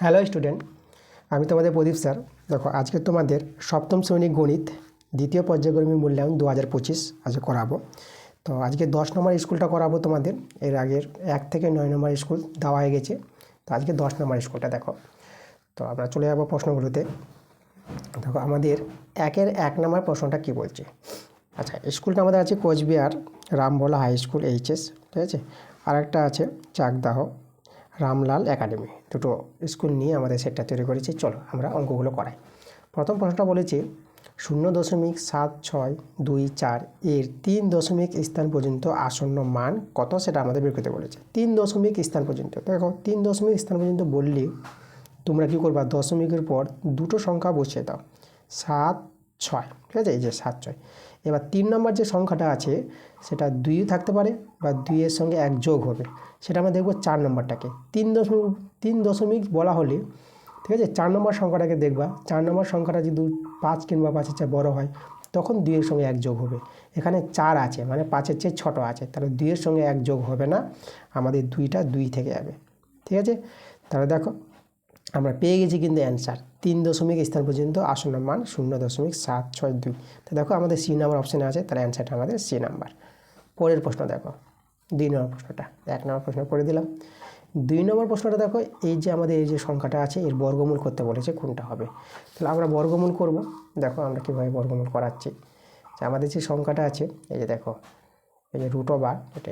Hello student, আমি তোমাদের প্রদীপ sir. দেখো, আজকে তোমাদের সপ্তম শ্রেণী গণিত দ্বিতীয় পর্যায়ক্রমিক মূল্যায়ন 2025 আজকে করাবো। তো আজকে 10 নম্বর স্কুলটা করাবো তোমাদের। এর আগের 1 থেকে 9 নম্বর স্কুল দেওয়া হয়ে গেছে, তো আজকে 10 নম্বর স্কুলটা দেখো। তো আমরা চলে যাবো প্রশ্নগুলোতে। দেখো, আমাদের 1 নম্বর প্রশ্নটা কি বলছে। আচ্ছা, স্কুলটা আমাদের আছে Cooch Behar Rambhola high school HS, ঠিক আছে। আর একটা আছে চাকদাহ রামলাল একাডেমি। দুটো স্কুল নিয়ে আমাদের সেটটা তৈরি করেছি। চলো আমরা অঙ্কগুলো করাই। প্রথম প্রশ্নটা বলেছে 0.7624 এর 3 দশমিক স্থান পর্যন্ত আসন্ন মান কত, সেটা আমাদের বের করতে বলেছে। 3 দশমিক স্থান পর্যন্ত। দেখো, 3 দশমিক স্থান পর্যন্ত বললে তোমরা কী করবা, দশমিকের পর দুটো সংখ্যা বসিয়ে দাও, 7, 6, ঠিক আছে। এই যে 7, 6। এবার 3 নম্বর যে সংখ্যাটা আছে সেটা 2 থাকতে পারে বা 2-এর সঙ্গে 1 যোগ হবে, সেটা আমরা দেখব 4 নম্বরটাকে। 3 দশমিক বলা হলে, ঠিক আছে, 4 নম্বর সংখ্যাটাকে দেখবা। 4 নম্বর সংখ্যাটা যদি 5 কিংবা 5-এর চেয়ে বড়ো হয় তখন 2-এর সঙ্গে 1 যোগ হবে। এখানে 4 আছে মানে 5-এর চেয়ে ছোট আছে, তাহলে 2-এর সঙ্গে 1 যোগ হবে না, আমাদের 2টা 2 থেকে যাবে, ঠিক আছে। তাহলে দেখো আমরা পেয়ে গেছি কিন্তু অ্যান্সার 3 দশমিক স্থান পর্যন্ত আসন্ন মান 0.762। তো দেখো আমাদের সি নাম্বার অপশানে আছে, তাহলে অ্যান্সারটা আমাদের সি নাম্বার। পরের প্রশ্ন দেখো, 2 নম্বর প্রশ্নটা। 1 নম্বর প্রশ্ন করে দিলাম। 2 নম্বর প্রশ্নটা দেখো, এই যে আমাদের এই যে সংখ্যাটা আছে এর বর্গমূল করতে বলেছে, কোনটা হবে। তাহলে আমরা বর্গমূল করব। দেখো আমরা কীভাবে বর্গমূল করাচ্ছি। আমাদের যে সংখ্যাটা আছে, এই যে দেখো, এই যে √,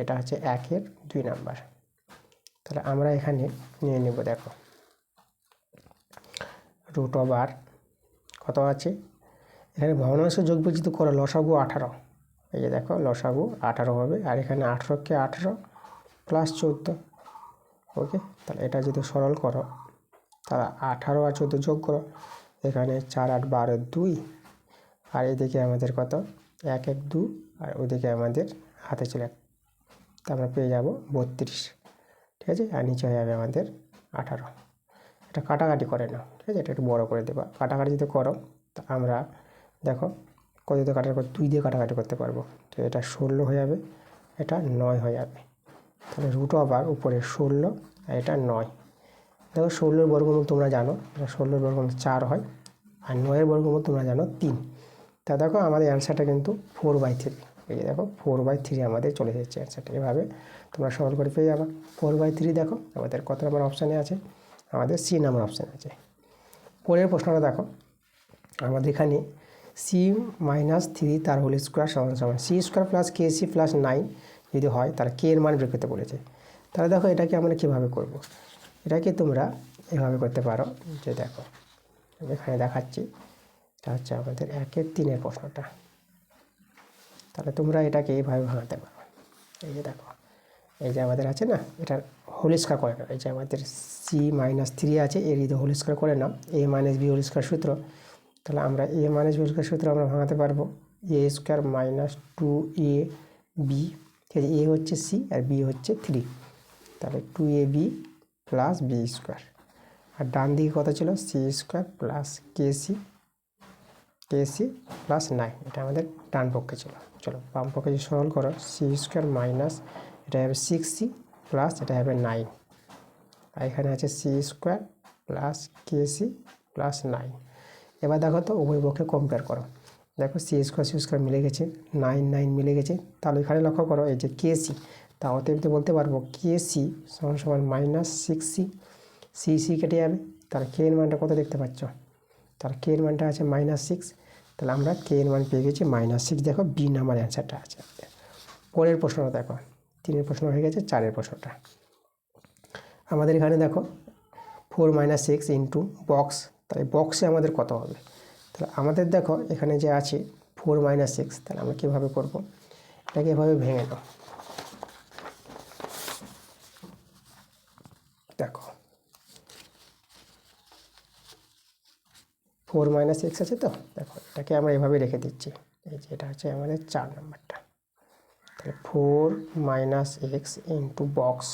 এটা হচ্ছে 1-এর 2 নাম্বার। তাহলে আমরা এখানে নিয়ে নেব, দেখো √, কত আছে এখানে ভগ্নাংশ যোগ বিয়োজিত করো, লসাগু 18। এই যে দেখো লসাগু 18 হবে, আর এখানে 18কে 18 প্লাস 14, ওকে। তাহলে এটা যদি সরল করো, তাহলে 18 আর 14 যোগ করো, এখানে 4, 8, 12, 2, আর এদিকে আমাদের কত 1, 1, 2, আর ওইদিকে আমাদের হাতে ছিল 1, তা আমরা পেয়ে যাব 32, ঠিক আছে। আর নিচে হয়ে যাবে আমাদের 18। এটা কাটাকাটি করে নাও, ঠিক আছে, এটা একটু বড়ো করে দেবা। কাটাকাটি যদি করো তো আমরা দেখো কত দিয়ে কাটাকাটি করে, 2 দিয়ে কাটাকাটি করতে পারবো। তো এটা 16 হয়ে যাবে, এটা 9 হয়ে যাবে। তাহলে √, উপরে 16 আর এটা 9। দেখো 16-এর বর্গমূল তোমরা জানো, এটা 16-এর বর্গমূল 4 হয়, আর 9-এর বর্গমূল তোমরা জানো 3। তা দেখো আমাদের অ্যান্সারটা কিন্তু 4/3। এই যে দেখো 4/3 আমাদের চলে এসেছে অ্যান্সারটা। এভাবে তোমরা সরল করে পেয়ে যাবে 4/3। দেখো আমাদের কত নম্বর অপশানে আছে, আমাদের সি নাম্বার অপশান আছে। পরের প্রশ্নটা দেখো, আমাদের এখানে c-3 তার হোল স্কোয়ার সমান c² + kc + 9 যদি হয়, তাহলে k এর মান বের করতে বলেছে। তাহলে দেখো এটাকে আমরা কীভাবে করব। এটাকে তোমরা এভাবে করতে পারো, যে দেখো এখানে দেখাচ্ছি, এটা হচ্ছে আমাদের 1-এর 3-এর প্রশ্নটা। তাহলে তোমরা এটাকে এইভাবে ভাঙাতে পারো। এই যে দেখো, এই যে আমাদের আছে না, এটার হোল স্কোয়ার করে নাও। এই যে আমাদের c-3 আছে, এর যদি হোল স্কোয়ার করে নাও, a - b হোল স্কোয়ার সূত্র। তাহলে আমরা a - b হোল স্কোয়ার সূত্র আমরা ভাঙাতে পারবো a² - 2ab, ঠিক আছে। a হচ্ছে c আর b হচ্ছে 3, তাহলে 2ab + b²। আর ডান দিকে কত ছিল, c² + kc + 9, এটা আমাদের ডান পক্ষে ছিল। চলো বাম পক্ষে যদি সরল করো, c² - এটা হবে 6c প্লাস এটা হবে 9, আর এখানে আছে c² + kc + 9। এবার দেখো তো উভয় পক্ষে কম্পেয়ার করো। দেখো c² মিলে গেছে, 9, 9 মিলে গেছে। তাহলে এখানে লক্ষ্য করো এই যে kc, তা অতএব বলতে পারবো kc = -6c। c কেটে যাবে, তাহলে k এর মানটা কত দেখতে পাচ্ছ, তাহলে k এর মানটা আছে -6। তাহলে আমরা k এর মান পেয়ে গেছি -6। দেখো বি নাম্বার অ্যান্সারটা আছে। পরের প্রশ্নটা দেখো, 3-এর প্রশ্ন হয়ে গেছে, 4-এর প্রশ্নটা আমাদের এখানে দেখো 4 - 6 ইন্টু বক্স, তাহলে বক্সে আমাদের কত হবে। তাহলে আমাদের দেখো এখানে যে আছে 4 - 6, তাহলে আমরা কীভাবে করব, এটাকে এভাবে ভেঙে নাও। দেখো 4 - 6 আছে, তো দেখো এটাকে আমরা এভাবে রেখে দিচ্ছি। এই যে এটা হচ্ছে আমাদের 4 নাম্বারটা। তাহলে 4 - x ইন্টু বক্স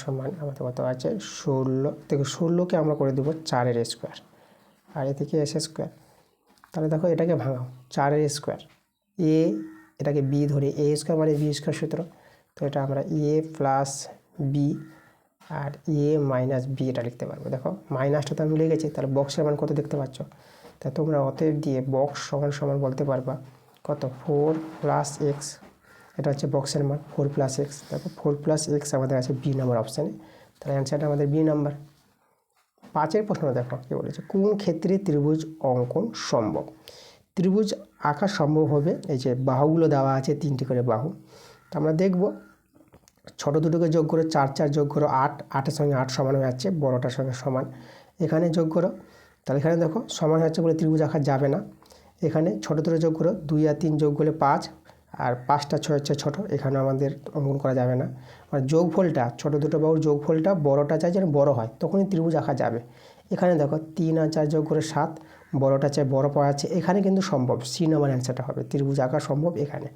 সমান আমাদের কত আছে 16। দেখো 16কে আমরা করে দেবো 4-এর স্কোয়ার, আর এদিকে s²। তাহলে দেখো এটাকে ভাঙাও, 4-এর স্কোয়ার, a এটাকে b ধরে, a² মানে b² সূত্র। তো এটা আমরা a + b আর এ মাইনাস বি এটা লিখতে পারবো। দেখো মাইনাসটা তো আমি লিখেছি, তাহলে বক্সের মান কত দেখতে পাচ্ছ, তা তোমরা অতএব দিয়ে বক্স সমান সমান বলতে পারবা কত 4 প্লাস এক্স, এটা হচ্ছে বক্সের মান 4 প্লাস এক্স। দেখো 4 প্লাস এক্স আমাদের আছে বি নাম্বার অপশানে, তাহলে অ্যান্সারটা আমাদের বি নাম্বার। 5 প্রশ্ন দেখো কী বলেছে, কোন ক্ষেত্রে ত্রিভুজ অঙ্কন সম্ভব। ত্রিভুজ আঁকা সম্ভব হবে, এই যে বাহুগুলো দেওয়া আছে 3টি করে বাহু, তো আমরা দেখব ছোটো দুটোকে যোগ করো 4 4 যোগ করো 8, 8-এর সঙ্গে 8 সমান হয়ে যাচ্ছে, বড়টার সঙ্গে সমান। এখানে যোগ করো, তাহলে এখানে দেখো সমান হচ্ছে বলে ত্রিভুজ আঁকা যাবে না। এখানে ছোটো দুটো যোগ করো, 2 আর 3 যোগ করলে 5, আর 5টা 6 হচ্ছে ছোটো, এখানে আমাদের অঙ্কন করা যাবে না। আর যোগফলটা ছোটো দুটো বাহুর যোগফলটা বড়টা চাই যেন বড় হয়, তখনই ত্রিভুজ আঁকা যাবে। এখানে দেখো 3 আর 4 যোগ করে 7, বড়টা চাই বড় পাওয়া যাচ্ছে, এখানে কিন্তু সম্ভব, সি নাম্বার অ্যান্সারটা হবে, ত্রিভুজ আঁকা সম্ভব এখানে।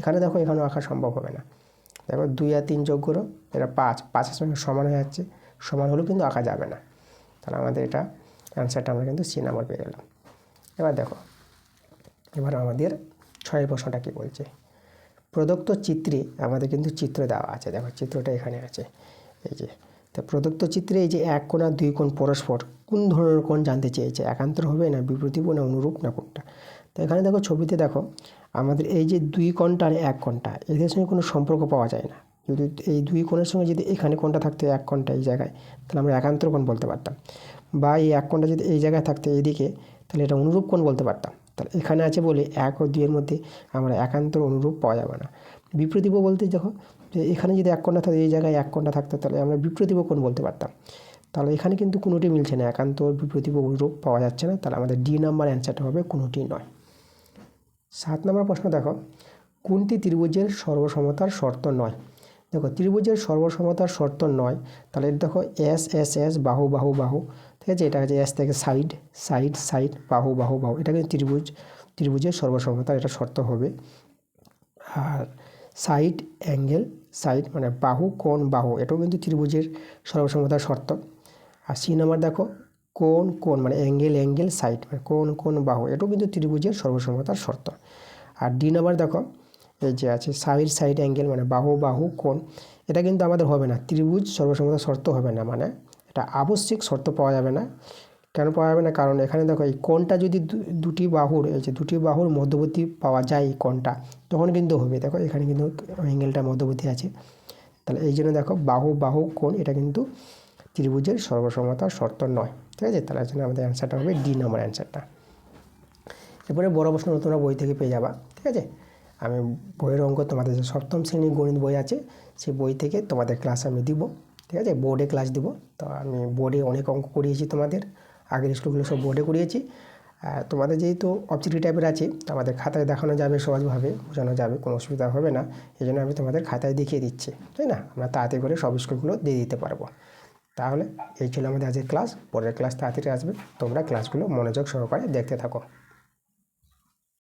এখানে দেখো এখানেও আঁকা সম্ভব হবে না। দেখো 2 আর 3 যোগ করো, এটা 5, 5-এর সঙ্গে সমান হয়ে যাচ্ছে, সমান হলেও কিন্তু আঁকা যাবে না, তাহলে আমাদের এটা অ্যান্সারটা আমরা কিন্তু সি নাম্বার পেয়ে গেলাম। এবার দেখো, এবার আমাদের 6 প্রশ্নটা কী বলছে, প্রদত্ত চিত্রে আমাদের কিন্তু চিত্র দেওয়া আছে, দেখো চিত্রটা এখানে আছে, এই যে তো প্রদত্ত চিত্রে এই যে এক কোণ আর 2 কোণ পরস্পর কোন ধরনের কোণ জানতে চেয়েছে, একান্তর হবে না বিপরীত না অনুরূপ না কোনটা। তো এখানে দেখো ছবিতে দেখো আমাদের এই যে 2 কোণটা আর 1 কোণটা এদের সঙ্গে কোনো সম্পর্ক পাওয়া যায় না। যদি এই 2 কোণের সঙ্গে যদি এখানে কোণটা থাকতো 1 কোণটা এই জায়গায়, তাহলে আমরা একান্তর কোণ বলতে পারতাম, বা এই 1 কোণটা যদি এই জায়গায় থাকতো এইদিকে, তাহলে এটা অনুরূপ কোণ বলতে পারতাম। তাহলে এখানে আছে বলে 1 ও 2 এর মধ্যে আমরা একান্তর অনুরূপ পাওয়া যাবে না। বিপরীত বলতে দেখো যে এখানে যদি 1 কোণটা থাকতো এই জায়গায় 1 কোণটা থাকতো, তাহলে আমরা বিপরীত কোণ বলতে পারতাম। তাহলে এখানে কিন্তু কোনোটি মিলছে না, একান্তর বিপরীত অনুরূপ পাওয়া যাচ্ছে না, তাহলে আমাদের ডি নাম্বার অ্যান্সারটা হবে কোনোটি নয়। 7 নম্বর প্রশ্ন দেখো, কোনটি ত্রিভুজের সর্বসমতার শর্ত নয়। দেখো ত্রিভুজের সর্বসমতার শর্ত নয়, তাহলে দেখো এস এস এস বাহু বাহু বাহু, ঠিক আছে, এটা হচ্ছে এস থেকে সাইড সাইড সাইড বাহু বাহু বাহু, এটা কিন্তু ত্রিভুজের সর্বসমতার এটা শর্ত হবে। আর সাইড অ্যাঙ্গেল সাইড মানে বাহু কোণ বাহু, এটাও কিন্তু ত্রিভুজের সর্বসমতার শর্ত। আর সি নাম্বার দেখো কোণ কোণ মানে অ্যাঙ্গেল অ্যাঙ্গেল সাইড মানে কোণ কোণ বাহু, এটাও কিন্তু ত্রিভুজের সর্বসমতার শর্ত। আর ডি নাম্বার দেখো এই যে আছে সাইড সাইড অ্যাঙ্গেল মানে বাহু বাহু কোণ, এটা কিন্তু আমাদের হবে না, ত্রিভুজ সর্বসমতার শর্ত হবে না, মানে এটা আবশ্যিক শর্ত পাওয়া যাবে না। কেন পাওয়া যাবে না, কারণ এখানে দেখো এই কোণটা যদি দুটি বাহুর এই যে দুটি বাহুর মধ্যবর্তী পাওয়া যায় এই কোণটা, তখন কিন্তু হবে। দেখো এখানে কিন্তু অ্যাঙ্গেলটা মধ্যবর্তী আছে, তাহলে এই জন্য দেখো বাহু বাহু কোণ এটা কিন্তু ত্রিভুজের সর্বসমতার শর্ত নয়, ঠিক আছে, তাহলে জন্য আমাদের অ্যান্সারটা হবে ডি নাম্বার অ্যান্সারটা। এরপরে বড় প্রশ্ন তোমরা বই থেকে পেয়ে যাবা, ঠিক আছে, আমি বইয়ের অঙ্ক তোমাদের যে 7ম শ্রেণীর গণিত বই আছে সেই বই থেকে তোমাদের ক্লাস আমি দিব, ঠিক আছে, বোর্ডে ক্লাস দিব। তো আমি বোর্ডে অনেক অঙ্ক করিয়েছি তোমাদের, আগের স্কুলগুলো সব বোর্ডে করিয়েছি। তোমাদের যেহেতু অবজেক্টিভ টাইপের আছে, আমাদের খাতায় দেখানো যাবে, সহজভাবে বোঝানো যাবে, কোনো অসুবিধা হবে না, এই জন্য আমি তোমাদের খাতায় দেখিয়ে দিচ্ছি, তাই না, আমরা তাড়াতাড়ি করে সব স্কুলগুলো দিয়ে দিতে পারবো। তাহলে এই ছিল আমাদের আজকের ক্লাস, পরের ক্লাস তাড়াতাড়ি আসবে, তোমরা ক্লাসগুলো মনোযোগ সহকারে দেখতে থাকো।